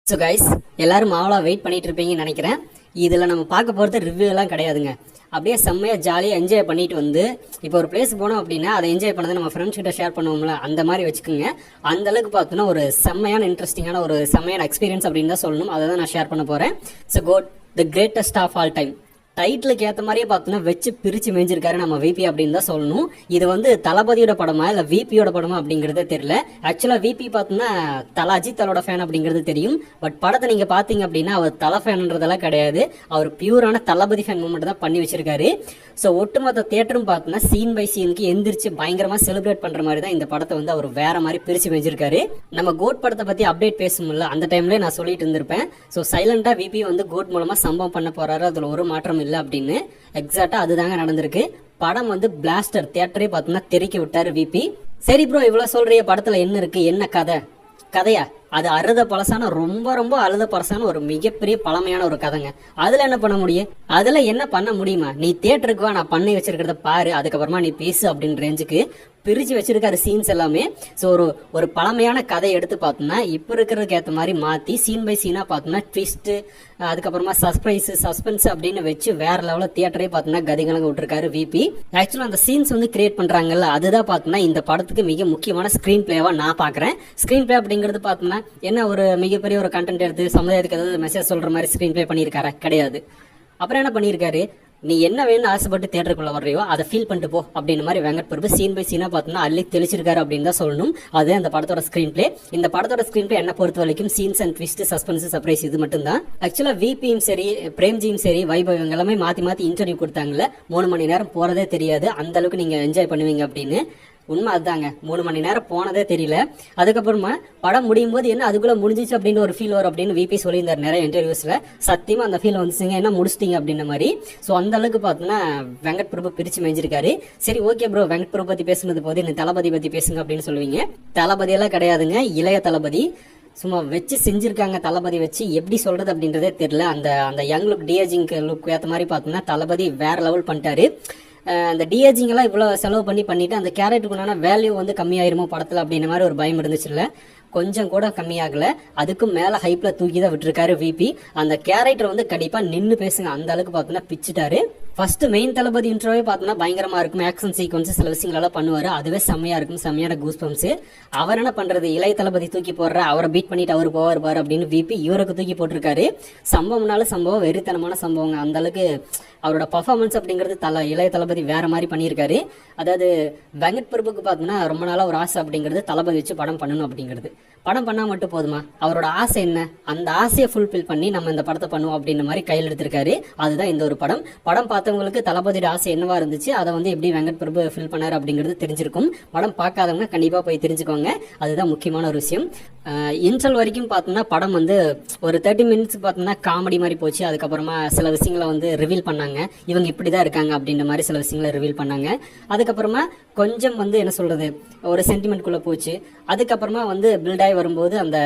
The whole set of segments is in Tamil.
ஸோ கைஸ் எல்லாரும் மாவலாக வெயிட் பண்ணிட்டு இருப்பீங்கன்னு நினைக்கிறேன். இதில் நம்ம பார்க்க போகிறது ரிவ்யூ எல்லாம் கிடையாதுங்க. அப்படியே செம்மையாக ஜாலியாக என்ஜாய் பண்ணிட்டு வந்து இப்போ ஒரு பிளேஸ் போனோம் அப்படின்னா அதை என்ஜாய் பண்ணதை நம்ம ஃப்ரெண்ட்ஸ் கிட்ட ஷேர் பண்ணுவோம்ல, அந்த மாதிரி வச்சுக்கோங்க. அந்த அளவுக்கு பார்த்தோன்னா ஒரு செம்மையான இன்ட்ரெஸ்டிங்கான ஒரு செம்மையான எக்ஸ்பீரியன்ஸ் அப்படின்னு தான் சொல்லணும். அதை தான் நான் ஷேர் பண்ண போகிறேன். So GOAT the greatest of all time. டைட்டிலுக்கு ஏற்ற மாதிரியே பார்த்தோன்னா வச்சு பிரித்து மேய்ஞ்சிருக்காரு நம்ம விபி அப்படின்னு தான் சொல்லணும். இது வந்து தளபதியோட படமா இல்லை விபியோட படமா அப்படிங்கிறதே தெரியல. ஆக்சுவலாக விபி பார்த்தோன்னா அஜித் தலோட ஃபேன் அப்படிங்கிறது தெரியும். பட் படத்தை நீங்கள் பார்த்தீங்க அப்படின்னா அவர் தலை ஃபேன்ன்றதெல்லாம் கிடையாது. அவர் பியூரான தளபதி ஃபேன் மூமெண்ட் தான் பண்ணி வச்சிருக்காரு. ஸோ ஒட்டுமொத்த தியேட்டரும் பார்த்தோன்னா சீன் பை சீனுக்கு எந்திரிச்சு பயங்கரமாக செலிப்ரேட் பண்ணுற மாதிரி தான் இந்த படத்தை வந்து அவர் வேற மாதிரி பிரித்து மேய்ஞ்சிருக்காரு. நம்ம கோட் படத்தை பற்றி அப்டேட் பேசும்ல அந்த டைம்லேயே நான் சொல்லிட்டு இருந்திருப்பேன். ஸோ சைலண்டாக விபி வந்து கோட் மூலமாக சம்பவம் பண்ண போறாரு, அதில் ஒரு மாற்றம் இல்லை அப்படின்னு. எக்ஸாக்டா அதுதாங்க நடந்திருக்கு. படம் வந்து பிளாஸ்டர் தியேட்டரே பார்த்தோம்னா தெறிக்க விட்டாரு விபி. சரி ப்ரோ, இவ்வளவு சொல்றிய, படத்துல என்ன இருக்கு, என்ன கதையா? அது அழுத பழசான ரொம்ப ரொம்ப அழுத பழசான ஒரு மிகப்பெரிய பழமையான ஒரு கதைங்க. அதுல என்ன பண்ண முடியும்? அதுல என்ன பண்ண முடியுமா? நீ தியேட்டருக்கு வா, நான் பண்ணி வச்சிருக்கிறத பாரு, அதுக்கப்புறமா நீ பேசு அப்படின்னு ரேஞ்சுக்கு பிரிச்சு வச்சிருக்காரு சீன்ஸ் எல்லாமே. ஸோ ஒரு பழமையான கதையை எடுத்து பார்த்தோம்னா இப்போ இருக்கிறதுக்கு ஏற்ற மாதிரி மாற்றி சீன் பை சீனாக பார்த்தோம்னா ட்விஸ்ட்டு, அதுக்கப்புறமா சஸ்பென்ஸ் அப்படின்னு வச்சு வேற லெவலில் தியேட்டரே பார்த்தோம்னா கதிகலங்க விட்டுருக்காரு விபி. ஆக்சுவலாக அந்த சீன்ஸ் வந்து கிரியேட் பண்ணுறாங்கல்ல, அதுதான் பார்த்தோம்னா இந்த படத்துக்கு மிக முக்கியமான ஸ்க்ரீன் பிளேவாக நான் பார்க்குறேன். ஸ்க்ரீன் பிளே அப்படிங்கிறது பார்த்தோம்னா என்ன ஒரு மிகப்பெரிய ஒரு கண்டென்ட் எடுத்து சமுதாயத்துக்கு ஏதாவது மெசேஜ் சொல்கிற மாதிரி ஸ்க்ரீன் பிளே பண்ணியிருக்காரா? கிடையாது. அப்புறம் என்ன பண்ணியிருக்காரு? நீ என்ன வேணும்னு ஆசைப்பட்டு தியேட்டருக்குள்ள வர்றியோ அதை ஃபீல் பண்ணிட்டு போ அப்படின்னு மாதிரி வெங்கட் பிரபு சீன் பை சீனா பார்த்தோம்னா அள்ளி தெளிச்சிருக்காரு அப்படின்னு தான் சொல்லணும். அது அந்த படத்தோட ஸ்கிரீன் பிளே. இந்த படத்தோட ஸ்கிரீன் பிளே என்ன பொறுத்த வரைக்கும் scenes and twist, suspense, surprise இது மட்டும் தான். ஆக்சுவலா விபியும் சரி, பிரேம்ஜியும் சரி, வைபவ் இவங்க எல்லாமே மாத்தி இன்டர்வியூ கொடுத்தாங்கல்ல. 3 மணி நேரம் போறதே தெரியாது, அந்த அளவுக்கு நீங்க என்ஜாய் பண்ணுவீங்க அப்படின்னு. உண்மை அதுதாங்க. 3 மணி நேரம் போனதே தெரியல. அதுக்கப்புறமா படம் முடியும் போது என்ன அதுக்குள்ள முடிஞ்சிச்சு அப்படின்னு ஒரு ஃபீல் வரும் அப்படின்னு விபி சொல்லியிருந்தார் நிறைய இன்டர்வியூஸ்ல. சத்தியமா அந்த ஃபீல் வந்துச்சுங்க, என்ன முடிச்சிட்டீங்க அப்படின்ற மாதிரி. ஸோ அந்த அளவுக்கு பார்த்தோன்னா வெங்கட் பிரபு பிரிச்சு மேய்ஞ்சிருக்காரு. சரி ஓகே ப்ரோ, வெங்கட் பிரபு பத்தி பேசுனது போது இந்த தளபதி பத்தி பேசுங்க அப்படின்னு சொல்லுவீங்க. தளபதி எல்லாம் கிடையாதுங்க, இளைய தளபதி. சும்மா வச்சு செஞ்சிருக்காங்க. தளபதி வச்சு எப்படி சொல்றது அப்படின்றதே தெரியல. அந்த யங் லுக், டிஏஜிங் லுக் ஏற்ற மாதிரி பார்த்தோம்னா தளபதி வேற லெவல் பண்ணிட்டாரு. அந்த டிஏஜிங் எல்லாம் இவ்வளவு செலவு பண்ணிட்டு அந்த கேரக்டருக்குண்டான வேல்யூ வந்து கம்மியாயிருமோ படத்துல அப்படின்ற மாதிரி ஒரு பயம் இருந்துச்சுல்ல. கொஞ்சம் கூட கம்மியாகல, அதுக்கும் மேல ஹைப்ல தூக்கி தான் விட்டுருக்காரு விபி. அந்த கேரக்டர் வந்து கண்டிப்பா நின்று பேசுங்க, அந்த அளவுக்கு பார்த்தோம்னா பிச்சுட்டாரு. ஃபர்ஸ்ட் மெயின் தளபதி இன்ட்ரோவே பார்த்தோம்னா பயங்கரமா இருக்கும். ஆக்ஷன் சீக்வன்ஸ் சில விஷயங்களெல்லாம் பண்ணுவாரு, அதுவே செம்மையா இருக்கும், செம்மையான கூஸ் பம்ப்ஸ். அவர் என்ன பண்றது, இளைய தளபதி தூக்கி போடுற, அவரை பீட் பண்ணிட்டு அவரு போவார் பாரு அப்படின்னு விபி இவருக்கு தூக்கி போட்டிருக்காரு. சம்பவம்னால சம்பவம், வெறித்தனமான சம்பவங்க. அந்த அளவுக்கு அவரோட பர்ஃபார்மன்ஸ் அப்படிங்கிறது இளைய தளபதி வேற மாதிரி பண்ணியிருக்காரு. அதாவது வெங்கட் பிரபுக்கு பார்த்தோம்னா ரொம்ப நாளா ஒரு ஆசை அப்படிங்கிறது தளபதி வச்சு படம் பண்ணணும் அப்படிங்கிறது. படம் பண்ணா மட்டும் போதுமா, அவரோட ஆசை என்ன, அந்த ஆசையை ஃபுல்ஃபில் பண்ணி நம்ம இந்த படத்தை பண்ணுவோம் அப்படின்ற மாதிரி கையில் எடுத்திருக்காரு. அதுதான் இந்த ஒரு படம். படம் பார்த்தவங்களுக்கு தளபதியோட ஆசை என்னவா இருந்துச்சு, அதை வந்து எப்படி வெங்கட் பிரபு ஃபில் பண்ணாரு அப்படிங்கிறது தெரிஞ்சிருக்கும். படம் பார்க்காதவங்க கண்டிப்பா போய் தெரிஞ்சுக்கோங்க, அதுதான் முக்கியமான ஒரு விஷயம். இன்ட்ரல் வரைக்கும் பார்த்தோம்னா படம் வந்து ஒரு 30 மினிட்ஸ் பார்த்தோம்னா காமெடி மாதிரி போச்சு. அதுக்கப்புறமா சில விஷயங்களை வந்து ரிவீல் பண்ணாங்க, இவங்க இப்படிதான் இருக்காங்க அப்படின்ற மாதிரி சில விஷயங்களை ரிவீல் பண்ணாங்க. அதுக்கப்புறமா கொஞ்சம் வந்து என்ன சொல்றது, ஒரு சென்டிமெண்ட் குள்ள போச்சு. அதுக்கப்புறமா வந்து பில்ட் ஆகி வரும்போது அந்த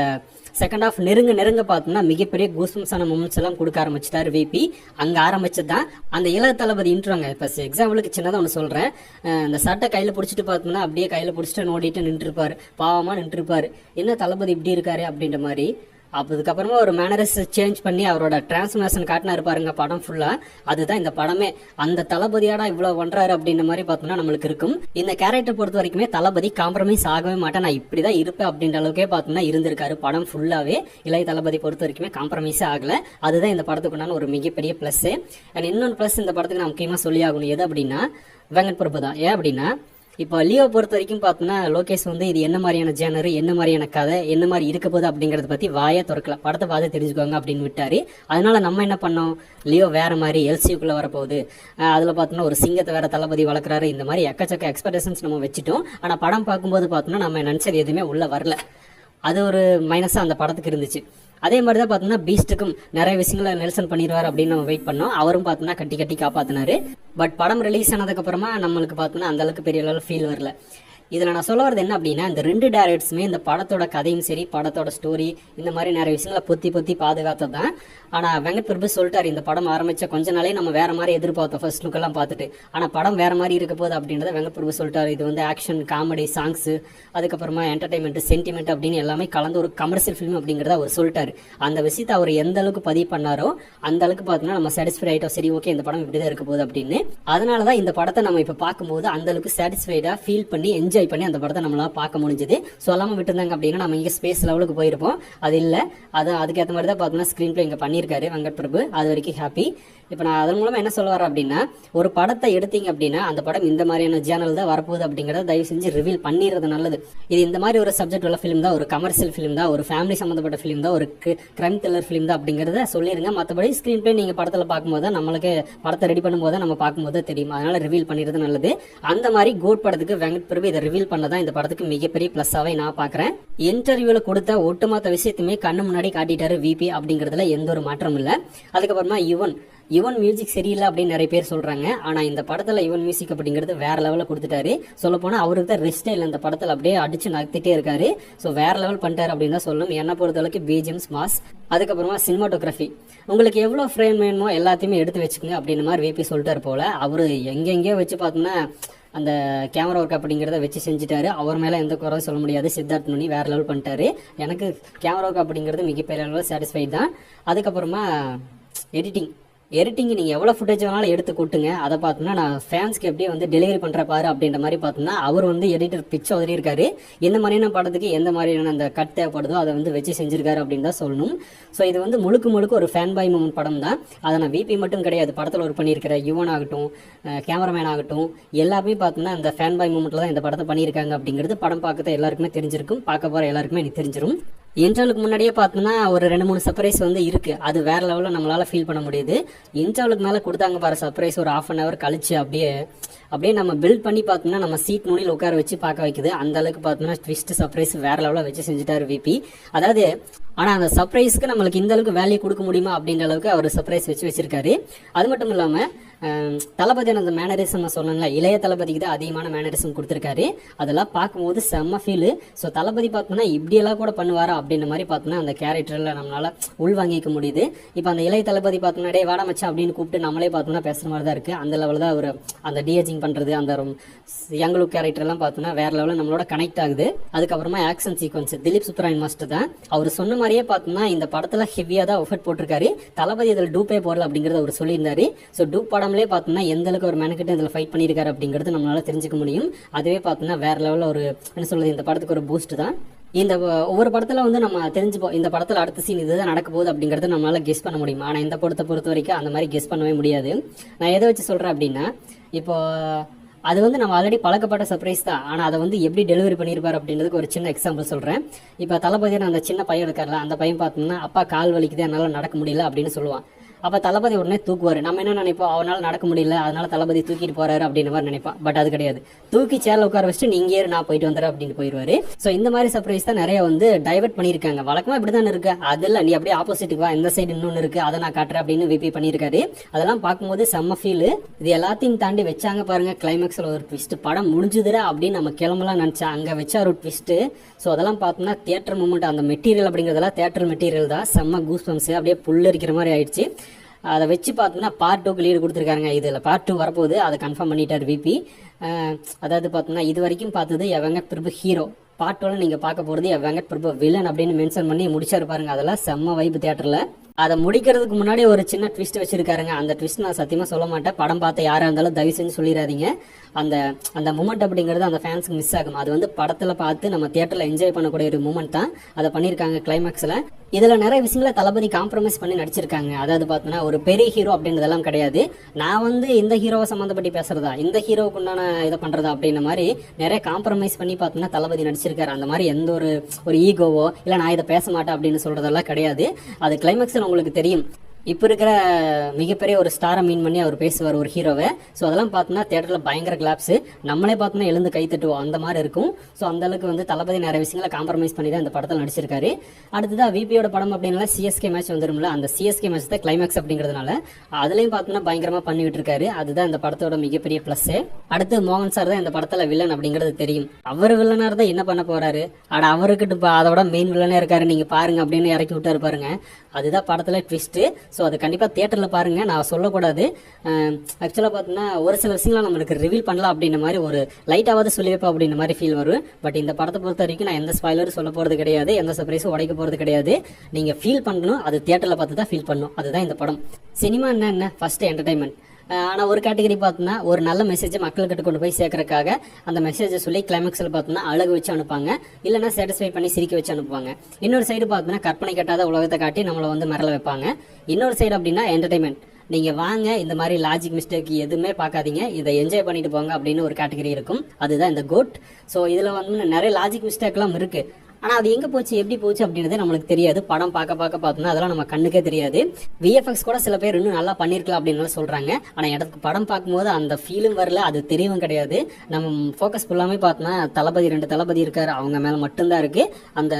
செகண்ட் ஹாஃப் நெருங்க பார்த்தோம்னா மிகப்பெரிய கூஸ்பம்ஸான மூமெண்ட்ஸ் எல்லாம் கொடுக்க ஆரம்பிச்சிட்டாரு விபி. அங்க ஆரம்பிச்சதுதான் அந்த இளைய தளபதி இன்ட்ரோங்க. இப்ப எக்ஸாம்பிளுக்கு சின்னதா ஒன்று சொல்றேன். இந்த சட்டை கையில பிடிச்சிட்டு பார்த்தோம்னா அப்படியே கையில பிடிச்சிட்டு நோடிட்டு நின்று இருப்பாரு, பாவமா நின்று இருப்பாரு. என்ன தளபதி இப்படி இருக்காரு அப்படின்ற மாதிரி. அதுக்கப்புறமா ஒரு மேனரஸ் சேஞ்ச் பண்ணி அவரோட டிரான்ஸ்ஃபர்மேஷன் காட்டினாரு பாருங்க படம் ஃபுல்லா. அதுதான் இந்த படமே. அந்த தளபதியாடா இவ்வளவு பண்றாரு அப்படின்ற மாதிரி பார்த்தோம்னா நம்மளுக்கு இருக்கும். இந்த கேரக்டர் பொறுத்த வரைக்குமே தளபதி காம்ப்ரமைஸ் ஆகவே மாட்டேன், நான் இப்படிதான் இருப்பேன் அப்படின்ற அளவுக்கே பார்த்தோம்னா இருந்திருக்காரு படம் ஃபுல்லாவே. இளைய தளபதி பொறுத்த வரைக்குமே காம்ப்ரமைஸே ஆகல. அதுதான் இந்த படத்துக்குண்டான ஒரு மிகப்பெரிய பிளஸ். அண்ட் இன்னொன்று பிளஸ் இந்த படத்துக்கு நான் முக்கியமா சொல்லி ஆகணும். எது அப்படின்னா வெங்கட் பிரபு தான். ஏன் அப்படின்னா இப்போ லியோ பொறுத்த வரைக்கும் பார்த்தோம்னா லோகேஷ் வந்து இது என்ன மாதிரியான ஜேனர், என்ன மாதிரியான கதை, என்ன மாதிரி இருக்க போகுது அப்படிங்கறத பத்தி வாயை திறக்கல, படத்தை பார்த்து தெரிஞ்சுக்கோங்க அப்படின்னு விட்டாரு. அதனால நம்ம என்ன பண்ணோம், லியோ வேற மாதிரி எல்சிக்குள்ள வரப்போகுது, அதுல பார்த்தோம்னா ஒரு சிங்கத்தை வேற தளபதி வளர்க்குறாரு, இந்த மாதிரி எக்கச்சக்க எக்ஸ்பெக்டேஷன்ஸ் நம்ம வச்சுட்டோம். ஆனா படம் பார்க்கும்போது பார்த்தோம்னா நம்ம நினைச்சது எதுவுமே உள்ள வரல. அது ஒரு மைனஸா அந்த படத்துக்கு இருந்துச்சு. அதே மாதிரி தான் பார்த்தோம்னா பீஸ்டுக்கும் நிறைய விஷயங்களை நெல்சன் பண்ணிடுவார் அப்படின்னு நம்ம வெயிட் பண்ணோம். அவரும் பார்த்தோம்னா கட்டி காப்பாத்தினாரு. பட் படம் ரிலீஸ் ஆனதுக்கு அப்புறமா நம்மளுக்கு பார்த்தோம்னா அந்த அளவுக்கு பெரிய அளவில் ஃபீல் வரல. இதில் நான் சொல்ல வரது என்ன அப்படின்னா, இந்த 2 டேரக்டர்ஸுமே இந்த படத்தோட கதையும் சரி, படத்தோட ஸ்டோரி, இந்த மாதிரி நிறைய விஷயங்களை பொத்தி பாதுகாத்தது தான். ஆனால் வெங்கட் பிரபு சொல்லிட்டாரு, இந்த படம் ஆரம்பித்த கொஞ்ச நாளே நம்ம வேற மாதிரி எதிர்பார்த்தோம் ஃபர்ஸ்ட் லுக்கெல்லாம் பார்த்துட்டு. ஆனால் படம் வேற மாதிரி இருக்க போகுது அப்படின்றத வெங்கட் பிரபு சொல்லிட்டாரு. இது வந்து ஆக்ஷன், காமெடி, சாங்ஸு, அதுக்கப்புறமா என்டர்டைன்மெண்ட், சென்டிமெண்ட் அப்படின்னு எல்லாமே கலந்து ஒரு கமர்ஷியல் ஃபிலிம் அப்படிங்கிறத அவர் சொல்லிட்டாரு. அந்த விஷயத்தை அவர் எந்த அளவுக்கு பதிவு பண்ணாரோ அந்த அளவுக்கு பார்த்தீங்கன்னா நம்ம சாட்டிஸ்ஃபைட் ஆகிட்டோம். சரி, ஓகே, இந்த படம் இப்படி தான் இருக்க போகுது அப்படின்னு. அதனால தான் இந்த படத்தை நம்ம இப்போ பார்க்கும்போது அந்த அளவுக்கு சாட்டிஸ்ஃபைடாக ஃபீல் பண்ணி என்ஜாய் பண்ணி அந்த படத்தை நம்மளால பார்க்க முடிஞ்சது. சொல்லாமல் விட்டுருந்தாங்க அப்படின்னா நம்ம இங்கே ஸ்பேஸ் லெவலுக்கு போயிருப்போம். அது இல்லை, அதுக்கேற்ற மாதிரி தான் பார்த்தோம்னா ஸ்க்ரீன் பிளே இங்கே பண்ணியிருக்காரு வெங்கட் பிரபு. அது வரைக்கும் ஹாப்பி. இப்போ நான் அதன் மூலமாக என்ன சொல்ல வரேன் அப்படின்னா, ஒரு படத்தை எடுத்தீங்க அப்படின்னா அந்த படம் இந்த மாதிரியான சேனல் தான் வரப்போகுது அப்படிங்கிறத தயவு செஞ்சு ரிவீல் பண்ணிடுறது நல்லது. இது இந்த மாதிரி ஒரு சப்ஜெக்ட் உள்ள ஃபிலிம் தான், ஒரு கமர்ஷியல் ஃபிலிம் தான், ஒரு ஃபேமிலி சம்மந்தப்பட்ட ஃபிலிம் தான், ஒரு கிரைம் த்ரில்லர் ஃபிலிம் தான் அப்படிங்கிறத சொல்லிடுங்க. மற்றபடி ஸ்க்ரீன் பிளே நீங்கள் படத்தில் பார்க்கும்போது நம்மளுக்கு படத்தை ரெடி பண்ணும்போது நம்ம பார்க்கும்போது தெரியும். அதனால ரிவீல் பண்ணிடுறது நல்லது. அந்த மாதிரி கோட் படத்துக்கு வெங்கட் பிரபு இதை ரிவீல் பண்ணதான் இந்த படத்துக்கு மிகப்பெரிய பிளஸ்ஸாவே நான் பார்க்குறேன். இன்டர்வியூவில் கொடுத்த ஒட்டுமொத்த விஷயத்தையுமே கண்ணு முன்னாடி காட்டிட்டாரு விபி அப்படிங்கிறதுல எந்த ஒரு மாற்றமும் இல்லை. அதுக்கப்புறமா யுவன் மியூசிக் சரியில்லை அப்படின்னு நிறைய பேர் சொல்றாங்க. ஆனா இந்த படத்துல யுவன் மியூசிக் அப்படிங்கிறது வேற லெவலில் கொடுத்துட்டாரு. சொல்ல போனா அவருக்கு தான் ரெஸ்டே இல்லை, இந்த படத்துல அப்படியே அடிச்சு நகர்த்திட்டே இருக்காரு. ஸோ வேற லெவல் பண்ணிட்டாரு அப்படின்னு தான் சொல்லணும். என்ன பொறுத்தளவுக்கு பிஜிஎம்ஸ் மாஸ், அதுக்கப்புறமா சினிமாட்டோகிராஃபி, உங்களுக்கு எவ்வளோ ஃப்ரேம் வேணுமோ எல்லாத்தையுமே எடுத்து வச்சுக்கோங்க அப்படின்னு மாதிரி விபி சொல்லிட்டாரு போல. அவரு எங்கெங்கேயோ வச்சு பார்த்தோம்னா அந்த கேமரா ஒர்க் அப்படிங்கிறத வச்சு செஞ்சுட்டாரு. அவர் மேலே எந்த குறை சொல்ல முடியாது. சித்தார்த் நுனி வேற லெவல் பண்ணிட்டாரு. எனக்கு கேமரா ஒர்க் அப்படிங்கிறது மிகப்பெரிய லெவலில் சாட்டிஸ்ஃபைட் தான். அதுக்கப்புறமா எடிட்டிங் நீங்கள் எவ்வளோ ஃபுட்டேஜ் வேணாலும் எடுத்து கொட்டுங்க. அதை பார்த்தோம்னா நான் ஃபேன்ஸ்க்கு எப்படியே வந்து டெலிவரி பண்ணுற பாரு அப்படின்ற மாதிரி பார்த்தோம்னா அவர் வந்து எடிட்டர் பிச்சை உதறி இருக்காரு. எந்த மாதிரியான படத்துக்கு எந்த மாதிரியான அந்த கட் தேவைப்படுதோ அதை வந்து வச்சு செஞ்சிருக்காரு அப்படின்னு தான் சொல்லணும். ஸோ இது வந்து முழுக்க ஒரு ஃபேன் பாய் மூமெண்ட் படம் தான். அதை நான் விபி மட்டும் கிடையாது, படத்தில் ஒர்க் பண்ணியிருக்கிற யுவன் ஆகட்டும், கேமராமேன் ஆகட்டும், எல்லாமே பார்த்தோம்னா அந்த ஃபேன் பாய் மூமெண்ட்டில் தான் இந்த படத்தை பண்ணியிருக்காங்க அப்படிங்கிறது படம் பார்க்கறது எல்லாருக்குமே தெரிஞ்சிருக்கும். பார்க்க போகிற எல்லாருக்குமே எனக்கு தெரிஞ்சிடும். இன்டர்வலுக்கு முன்னாடியே பார்த்தோம்னா ஒரு 2-3 சர்ப்ரைஸ் வந்து இருக்கு. அது வேற லெவலில் நம்மளால ஃபீல் பண்ண முடியுது. இன்டர்வலுக்கு மேலே கொடுத்தாங்க பாரு சர்ப்ரைஸ், ஒரு 1/2 hour கழிச்சு அப்படியே நம்ம பில்ட் பண்ணி பார்த்தோம்னா நம்ம சீட் நுனியில் உட்கார வச்சு பார்க்க வைக்குது. அந்த அளவுக்கு பார்த்தோம்னா ட்விஸ்ட் சர்ப்ரைஸ் வேற லெவலில் வச்சு செஞ்சுட்டாரு விபி. அதாவது ஆனால் அந்த சர்ப்ரைஸ்க்கு நம்மளுக்கு இந்த அளவுக்கு வேல்யூ கொடுக்க முடியுமா அப்படின்ற அளவுக்கு அவர் சர்ப்ரைஸ் வச்சிருக்காரு. அது மட்டும் இல்லாமல் தளபதி அந்த மேனரிசம் சொன்னாங்களா, இளைய தளபதிக்கு தான் அதிகமான மேனரிசம் கொடுத்துருக்காரு. அதெல்லாம் பார்க்கும்போது செம்ம ஃபீலு. ஸோ தளபதி பார்த்தோம்னா இப்படியெல்லாம் கூட பண்ணுவாரா அப்படின்ற மாதிரி பார்த்தோம்னா அந்த கேரக்டரில் நம்மளால உள்வாங்கிக்க முடியுது. இப்போ அந்த இளைய தளபதி பார்த்தோம்னா டே வாடா மச்சா அப்படின்னு கூப்பிட்டு நம்மளே பார்த்தோம்னா பேசுகிற மாதிரி தான் இருக்குது. அந்த லெவலில் தான் அவர் அந்த டிஏஜிங் பண்ணுறது, அந்த யங் லுக் கேரக்டர்லாம் பார்த்தோம்னா வேற லெவலில் நம்மளோட கனெக்ட் ஆகுது. அதுக்கப்புறமா action sequence Dhilip Subbarayan master தான். அவர் சொன்ன மாதிரியே பார்த்தோம்னா இந்த படத்தில் ஹெவியாக தான் எஃபர்ட் போட்டிருக்காரு. தளபதி இதில் டூப்பே போடல அப்படிங்கிறத அவர் சொல்லியிருந்தாரு. ஸோ டூப் படம்லேயே பார்த்தோம்னா எந்த அளவுக்கு ஒரு மெனக்கிட்டு இதில் ஃபைட் பண்ணியிருக்காரு அப்படிங்கிறது நம்மளால தெரிஞ்சுக்க முடியும். அதுவே பார்த்தோம்னா வேற லெவலில் ஒரு என்ன சொல்றது, இந்த படத்துக்கு ஒரு பூஸ்ட் தான். இந்த ஒவ்வொரு படத்துல வந்து நம்ம தெரிஞ்சுப்போம் இந்த படத்துல அடுத்த சீன் இதுதான் நடக்க போகுது அப்படிங்கறத நம்மளால கெஸ் பண்ண முடியும். ஆனா இந்த படத்தை பொறுத்த வரைக்கும் அந்த மாதிரி கெஸ் பண்ணவே முடியாது. நான் எதை வச்சு சொல்றேன் அப்படின்னா, இப்போ அது வந்து நம்ம ஆல்ரெடி பழக்கப்பட்ட சர்ப்ரைஸ் தான். ஆனால் அதை வந்து எப்படி டெலிவரி பண்ணியிருப்பார் அப்படின்றதுக்கு ஒரு சின்ன எக்ஸாம்பிள் சொல்கிறேன். இப்போ தளபதியான அந்த சின்ன பையன் இருக்கார்ல, அந்த பையன் பார்த்தோம்னா அப்பா கால் வலிக்குது என்னால் நடக்க முடியல அப்படின்னு சொல்லுவான். அப்போ தளபதி உடனே தூக்குவார். நம்ம என்ன நினைப்போம், அவனால் நடக்க முடியல அதனால தளபதி தூக்கிட்டு போறாரு அப்படின்னு மாதிரி நினைப்பான். பட் அது கிடையாது. தூக்கி சேர்ல உட்கார வச்சுட்டு நீங்க ஏறு நான் போயிட்டு வந்துடுறேன் அப்படின்னு போயிடுவாரு. ஸோ இந்த மாதிரி சர்ப்ரைஸ் தான் நிறைய வந்து டைவர்ட் பண்ணியிருக்காங்க. வழக்கமா இப்படி தான் இருக்கு. அதில் நீ அப்படியே ஆப்போசிட்டுக்கு வா, இந்த சைடு இன்னொன்று இருக்கு, அதை நான் காட்டுறேன் அப்படின்னு விபி பண்ணியிருக்காரு. அதெல்லாம் பார்க்கும்போது செம்ம ஃபீல். இது எல்லாத்தையும் தாண்டி வச்சாங்க பாருங்க கிளைமேக்ஸில் ஒரு ட்விஸ்ட். படம் முடிஞ்சுதுரா அப்படின்னு நம்ம கிளம்பலாம் நினச்சா அங்கே வச்சா ஒரு ட்விஸ்ட். ஸோ அதெல்லாம் பார்த்தோம்னா தியேட்டர் மூமெண்ட், அந்த மெட்டீரியல் அப்படிங்கிறதெல்லாம் தியேட்டர் மெட்டீரியல் தான். செம்ம கூஸ் பம்ஸ், அப்படியே புல்லரிக்கிற மாதிரி ஆயிடுச்சு. அதை வச்சு பார்த்தோம்னா பார்ட் 2க்கு லீடு கொடுத்துருக்காங்க. இதில் பார்ட் 2 வரப்போகுது, அதை கன்ஃபார்ம் பண்ணிட்டார் விபி. அதாவது பார்த்தோம்னா இது வரைக்கும் பார்த்தது வெங்கட் பிரபு ஹீரோ, பார்ட் 2ல நீங்கள் பார்க்க போகிறது வெங்கட் பிரபு வில்லன் அப்படின்னு மென்ஷன் பண்ணி முடிச்சாரு பாருங்க. அதெல்லாம் செம்ம வைப்பு தியேட்டரில். அதை முடிக்கிறதுக்கு முன்னாடி ஒரு சின்ன ட்விஸ்ட் வச்சிருக்காருங்க. அந்த ட்விஸ்ட் நான் சத்தியமாக சொல்ல மாட்டேன். படம் பார்த்த யாராக இருந்தாலும் தயவு செஞ்சு சொல்லிடாதீங்க. அந்த மூமெண்ட் அப்படிங்கிறது அந்த ஃபேன்ஸுக்கு மிஸ் ஆகும். அது வந்து படத்தில் பார்த்து நம்ம தியேட்டரில் என்ஜாய் பண்ணக்கூடிய ஒரு மூமெண்ட் தான். அதை பண்ணியிருக்காங்க கிளைமேக்ஸில். இதில் நிறைய விஷயங்களை தளபதி காம்ப்ரமைஸ் பண்ணி நடிச்சிருக்காங்க. அதாவது பார்த்தோன்னா ஒரு பெரிய ஹீரோ அப்படின்றதெல்லாம் கிடையாது. நான் வந்து இந்த ஹீரோவை சம்மந்தப்பட்டு பேசுறதா, இந்த ஹீரோவுக்கு உண்டான இதை பண்ணுறதா அப்படின்ற மாதிரி நிறைய காம்ப்ரமைஸ் பண்ணி பார்த்தோன்னா தளபதி நடிச்சிருக்காரு. அந்த மாதிரி எந்த ஒரு ஈகோவோ இல்லை நான் இதை பேச மாட்டேன் அப்படின்னு சொல்கிறதெல்லாம் கிடையாது. அது கிளைமேக்ஸில் உங்களுக்கு தெரியும். இப்போ இருக்கிற மிகப்பெரிய ஒரு ஸ்டாரை மீன் பண்ணி அவர் பேசுவார் ஒரு ஹீரோவை. ஸோ அதெல்லாம் பார்த்தோம்னா தேட்டரில் பயங்கர கிளாப்ஸு, நம்மளே பார்த்தோம்னா எழுந்து கை தட்டுவோம் அந்த மாதிரி இருக்கும். ஸோ அந்த அளவுக்கு வந்து தளபதி நிறைய விஷயங்களை காம்ப்ரமைஸ் பண்ணி தான் இந்த படத்தில் நடிச்சிருக்காரு. அடுத்ததான் விபியோட படம் அப்படின்னால சிஎஸ்கே மேட்ச் வந்துடும்ல, அந்த சிஎஸ்கே மேட்ச் தான் கிளைமேக்ஸ் அப்படிங்கிறதுனால அதுலேயும் பார்த்தோம்னா பயங்கரமாக பண்ணிவிட்டு இருக்காரு. அதுதான் இந்த படத்தோட மிகப்பெரிய ப்ளஸ். அடுத்து மோகன் சார் தான் இந்த படத்தில் வில்லன் அப்படிங்கிறது தெரியும். அவர் வில்லனாக இருந்தால் என்ன பண்ண போறாரு, அவருக்கிட்ட அதோட மெயின் வில்லனே இருக்காரு நீங்க பாருங்க அப்படின்னு இறக்கி விட்டாரு பாருங்க. அதுதான் படத்துல ட்விஸ்ட். ஸோ அது கண்டிப்பா தியேட்டர்ல பாருங்க, நான் சொல்லக்கூடாது. ஆக்சுவலா பார்த்தோம்னா ஒரு சில விஷயங்களை நம்மளுக்கு ரிவீல் பண்ணலாம் அப்படின்ற மாதிரி ஒரு லைட்டாவது சொல்லி வைப்பா அப்படின்ற மாதிரி ஃபீல் வரும். பட் இந்த படத்தை பொறுத்த வரைக்கும் நான் எந்த ஸ்பாய்லரும் சொல்ல போறது கிடையாது, எந்த சர்ப்ரைஸும் உடைக்க போறது கிடையாது. நீங்க ஃபீல் பண்ணணும், அது தியேட்டர்ல பார்த்து தான் ஃபீல் பண்ணணும். அதுதான் இந்த படம். சினிமா என்ன ஃபர்ஸ்ட் என்டர்டைன்மெண்ட். ஆனால் ஒரு கேட்டகரி பார்த்தோம்னா ஒரு நல்ல மெசேஜை மக்கள்கிட்ட கொண்டு போய் சேர்க்கறதுக்காக அந்த மெசேஜை சொல்லி கிளைமேக்ஸில் பார்த்தோம்னா அழகு வச்சு அனுப்பாங்க, இல்லைன்னா சாட்டிஸ்ஃபை பண்ணி சிரிக்க வச்சு அனுப்புவாங்க. இன்னொரு சைடு பார்த்தோம்னா கற்பனை கட்டாத உலகத்தை காட்டி நம்மளை வந்து மிரள வைப்பாங்க. இன்னொரு சைடு அப்படின்னா என்டர்டைன்மெண்ட். நீங்கள் வாங்க இந்த மாதிரி லாஜிக் மிஸ்டேக் எதுவுமே பார்க்காதீங்க, இதை என்ஜாய் பண்ணிட்டு போங்க அப்படின்னு ஒரு கேட்டகரி இருக்கும். அதுதான் இந்த கோட். ஸோ இதில் வந்து நிறைய லாஜிக் மிஸ்டேக்லாம் இருக்குது. ஆனால் அது எங்கே போச்சு எப்படி போச்சு அப்படின்றது நம்மளுக்கு தெரியாது. படம் பார்க்க பார்த்தோம்னா அதெல்லாம் நம்ம கண்ணுக்கே தெரியாது. விஎஃப்எக்ஸ் கூட சில பேர் இன்னும் நல்லா பண்ணியிருக்கலாம் அப்படின்னு சொல்கிறாங்க. ஆனால் எனக்கு படம் பார்க்கும்போது அந்த ஃபீலும் வரல, அது தெரியவும் கிடையாது. நம்ம ஃபோக்கஸ் ஃபுல்லாமே பார்த்தோம்னா தளபதி 2 தளபதி இருக்காரு, அவங்க மேலே மட்டும்தான் இருக்குது. அந்த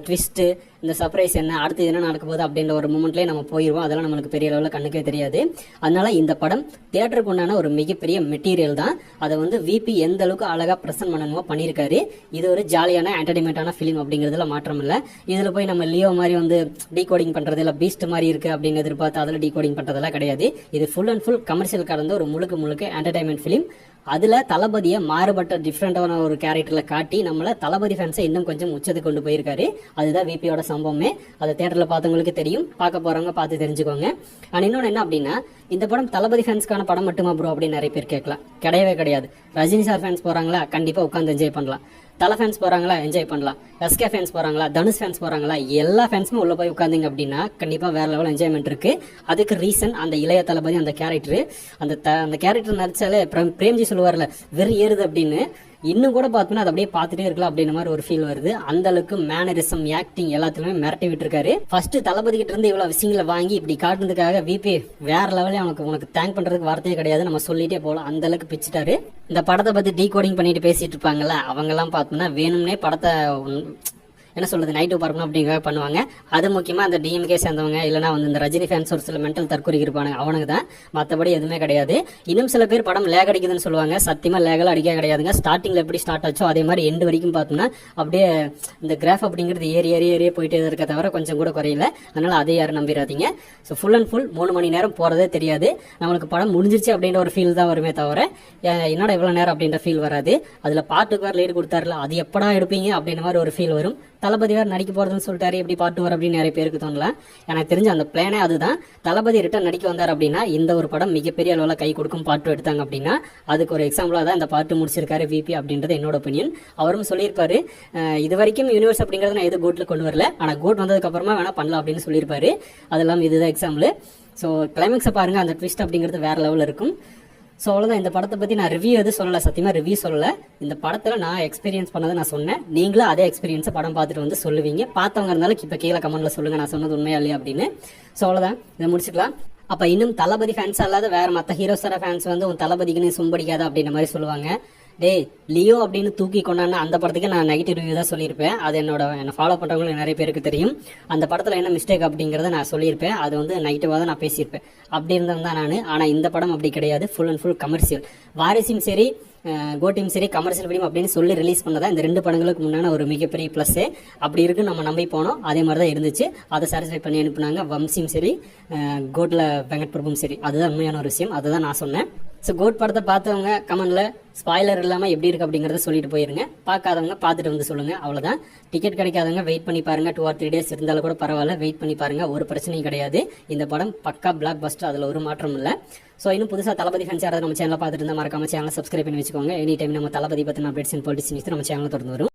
ட்விஸ்ட்டு, இந்த சர்ப்ரைஸ் என்ன, அடுத்து என்ன நடக்க போகுது அப்படின்ற ஒரு மூமெண்ட்லேயே நம்ம போயிடுவோம். அதெல்லாம் நம்மளுக்கு பெரிய அளவில் கண்ணுக்கே தெரியாது. அதனால இந்த படம் தியேட்டருக்கு உண்டான ஒரு மிகப்பெரிய மெட்டீரியல் தான். அதை வந்து விபி எந்த அளவுக்கு அழகாக ப்ரெசென்ட் பண்ணணுமோ பண்ணியிருக்காரு. இது ஒரு ஜாலியான என்டர்டைன்மெண்ட்டான ஃபிலிம் அப்படிங்கிறதுல மாற்றம் இல்லை. இதில் போய் நம்ம லியோ மாதிரி வந்து டீகோடிங் பண்ணுறது இல்லை, பீஸ்ட் மாதிரி இருக்குது அப்படின்னு எதிர்பார்த்து அதில் டீகோடிங் பண்ணுறதெல்லாம் கிடையாது. இது ஃபுல் அண்ட் ஃபுல் கமர்ஷியல் கடந்த ஒரு முழுக்க என்டர்டைன்மெண்ட் ஃபிலிம். அதில் தளபதியை மாறுபட்ட டிஃப்ரெண்டான ஒரு கேரக்டரில் காட்டி நம்மளை தளபதி ஃபேன்ஸை இன்னும் கொஞ்சம் உச்சத்துக்கு கொண்டு போயிருக்காரு. அதுதான் விபியோட சம்பவமே. அதை தேட்டரில் பார்த்தவங்களுக்கு தெரியும், பார்க்க போகிறவங்க பார்த்து தெரிஞ்சுக்கோங்க. ஆனால் இன்னொன்று என்ன அப்படின்னா, இந்த படம் தளபதி ஃபேன்ஸ்க்கான படம் மட்டுமா ப்ரோ அப்படின்னு நிறைய பேர் கேட்கலாம். கிடையவே கிடையாது. ரஜினி சார் ஃபேன்ஸ் போகிறாங்களா, கண்டிப்பாக உட்காந்து என்ஜாய் பண்ணலாம். தலை ஃபேன்ஸ் போகிறாங்களா, என்ஜாய் பண்ணலாம். எஸ்கே ஃபேன்ஸ் போகிறாங்களா, தனுஷ் ஃபேன்ஸ் போகிறாங்களா, எல்லா ஃபேன்ஸுமே உள்ளே போய் உட்காந்திங்க அப்படின்னா கண்டிப்பாக வேறு லெவல் என்ஜாய்மெண்ட் இருக்குது. அதுக்கு ரீசன் அந்த இளைய தளபதி அந்த கேரக்டர். அந்த கேரக்டர் நடிச்சாலே பிரேம்ஜி சொல்லுவார்ல வெறி ஏறுது அப்படின்னு, இன்னும் கூட பார்த்தோம்னா அதை அப்படியே பார்த்துட்டே இருக்கலாம் அப்படின்ற மாதிரி ஒரு ஃபீல் வருது. அந்த அளவுக்கு மேனரிசம், ஆக்டிங் எல்லாத்துலயுமே மிரட்டி விட்டுருக்காரு. ஃபர்ஸ்ட் தளபதி கிட்ட இருந்து இவ்வளவு விஷயங்களை வாங்கி இப்படி காட்டுனதுக்காக விபி வேற லெவலே உனக்கு தேங்க் பண்றதுக்கு வார்த்தையே கிடையாது, நம்ம சொல்லிட்டே போகலாம். அந்த அளவுக்கு பிச்சுட்டாரு. இந்த படத்தை பத்தி டீகோடிங் பண்ணிட்டு பேசிட்டு இருப்பாங்கல்ல, அவங்க எல்லாம் பார்த்தோம்னா வேணும்னே படத்தை என்ன சொல்றது நைட்டு பார்க்கணும் அப்படிங்கிறத பண்ணுவாங்க. அது முக்கியமாக அந்த டிஎம்கே சேர்ந்தவங்க, இல்லைனா வந்து இந்த ரஜினி ஃபேன்ஸ் ஒரு சில மென்டல் தற்கொலை இருப்பானுங்க, அவனுக்கு தான். மற்றபடி எதுவுமே கிடையாது. இன்னும் சில பேர் படம் லேக் அடிக்குதுன்னு சொல்லுவாங்க. சத்தியமாக லேகெல்லாம் அடிக்க கிடையாதுங்க. ஸ்டார்டிங்கில் எப்படி ஸ்டார்ட் ஆச்சோ அதே மாதிரி எண்டு வரைக்கும் பார்த்தோம்னா அப்படியே இந்த கிராஃப் அப்படிங்கிறது ஏறியே போயிட்டே இருக்க தவிர கொஞ்சம் கூட குறையில. அதனால அதை யாரும் நம்பிடாதீங்க. ஸோ ஃபுல் அண்ட் ஃபுல் 3 மணி நேரம் போகிறதே தெரியாது. நம்மளுக்கு படம் முடிஞ்சிருச்சு அப்படின்ற ஒரு ஃபீல் தான் வருமே தவிர என்னோட இவ்வளோ நேரம் அப்படின்ற ஃபீல் வராது. அதில் பாட்டுக்கு வேறு லேட் கொடுத்தாருல, அது எப்படா எடுப்பீங்க அப்படின்ற மாதிரி ஒரு ஃபீல் வரும். தளபதி வேறு நடிக்க போகிறதுன்னு சொல்லிட்டாரு, எப்படி பாட்டு வர அப்படின்னு நிறைய பேருக்கு தோணலாம். எனக்கு தெரிஞ்ச அந்த பிளானே அதுதான். தளபதி ரிட்டர்ன் நடிக்க வந்தார் அப்படின்னா இந்த ஒரு படம் மிகப்பெரிய அளவில் கை கொடுக்கும். பாட்டு எடுத்தாங்க அப்படின்னா அதுக்கு ஒரு எக்ஸாம்பிளாக தான் இந்த பாட்டு முடிச்சிருக்காரு விபி அப்படின்றது என்னோட ஒப்பீனியன். அவரும் சொல்லியிருப்பாரு, இது வரைக்கும் யூனிவர்ஸ் அப்படிங்கிறத நான் எது கோட்டில் கொண்டு வரல, ஆனால் கோட் வந்ததுக்கு அப்புறமா வேணா பண்ணலாம் அப்படின்னு சொல்லியிருப்பாரு. அதெல்லாம் இதுதான் எக்ஸாம்பிள். ஸோ கிளைமேக்ஸை பாருங்க, அந்த ட்விஸ்ட் அப்படிங்கிறது வேற லெவலில் இருக்கும். ஸோ அவ்வளோதான். இந்த படத்தை பற்றி நான் ரிவ்யூ எதுவும் சொல்லலை, சத்தியமாக ரிவ்யூ சொல்லலை. இந்த படத்தில் நான் எக்ஸ்பீரியன்ஸ் பண்ணதை நான் சொன்னேன். நீங்களும் அதே எக்ஸ்பீரியன்ஸை படம் பார்த்துட்டு வந்து சொல்லுவீங்க. பார்த்தவங்க இருந்தாலும் இப்போ கீழே கமெண்ட்டில் சொல்லுங்கள் நான் சொன்னது உண்மையா இல்லையா அப்படின்னு. ஸோ அவ்வளோதான், இதை முடிச்சுக்கலாம். அப்போ இன்னும் தளபதி ஃபேன்ஸ் அல்லாத வேறு மற்ற ஹீரோஸோட ஃபேன்ஸ் வந்து உன் தளபதிக்குன்னு சும்படிக்காத அப்படின்ற மாதிரி சொல்லுவாங்க. லியோ அப்படின்னு தூக்கி கொண்டாந்து அந்த படத்துக்கு நான் நெகட்டிவ் ரிவ்யூ தான் சொல்லியிருப்பேன். அது என்னை ஃபாலோ பண்ணுறவங்களுக்கு நிறைய பேருக்கு தெரியும். அந்த படத்தில் என்ன மிஸ்டேக் அப்படிங்கிறத நான் சொல்லியிருப்பேன். அது வந்து நெகட்டிவாக தான் நான் பேசியிருப்பேன். அப்படி இருந்தது தான் நான். ஆனால் இந்த படம் அப்படி கிடையாது. Full and full commercial. வாரிசும் சரி கோட்டியும் சரி கமர்ஷியல் ஃபிலிம் அப்படின்னு சொல்லி ரிலீஸ் பண்ணதான் இந்த 2 படங்களுக்கு முன்னான ஒரு மிகப்பெரிய ப்ளஸ்ஸே. அப்படி இருக்குன்னு நம்ம நம்பி போனோம். அதே மாதிரி தான் இருந்துச்சு. அதை சாட்டிஸ்ஃபை பண்ணி அனுப்புனாங்க. வம்சியும் சரி கோட்டில் வெங்கட் பிரபுவும் சரி. அதுதான் உண்மையான ஒரு விஷயம். அதுதான் நான் சொன்னேன். ஸோ கோட் படத்தை பார்த்தவங்க கமெண்ட்ல ஸ்பாய்லர் இல்லாமல் எப்படி இருக்கு அப்படிங்கிறத சொல்லிட்டு போயிருங்க. பார்க்காதவங்க பார்த்துட்டு வந்து சொல்லுங்க. அவ்வளோதான். டிக்கெட் கிடைக்காதவங்க வெயிட் பண்ணி பாருங்க. 2 or 3 days இருந்தாலும் கூட பரவாயில்ல, வெயிட் பண்ணி பாருங்க. ஒரு பிரச்சனையும் கிடையாது. இந்த படம் பக்கா பிளாக் பஸ்டர், அதில் ஒரு மாற்றம் இல்லை. ஸோ இன்னும் புதுசாக தளபதி ஃபேன்ஸ் யாராவது நம்ம சேனலை பார்த்துட்டு இருந்தால் மறக்காம சேனலை சப்ஸ்கிரைப் பண்ணி வச்சுக்கோங்க. எனி டைம் நம்ம தளபதி பற்றின அப்டேட்ஸ் அண்ட் பாலிடிக்ஸ் நியூஸ் நம்ம சேனலில் தொடர்ந்து வரும்.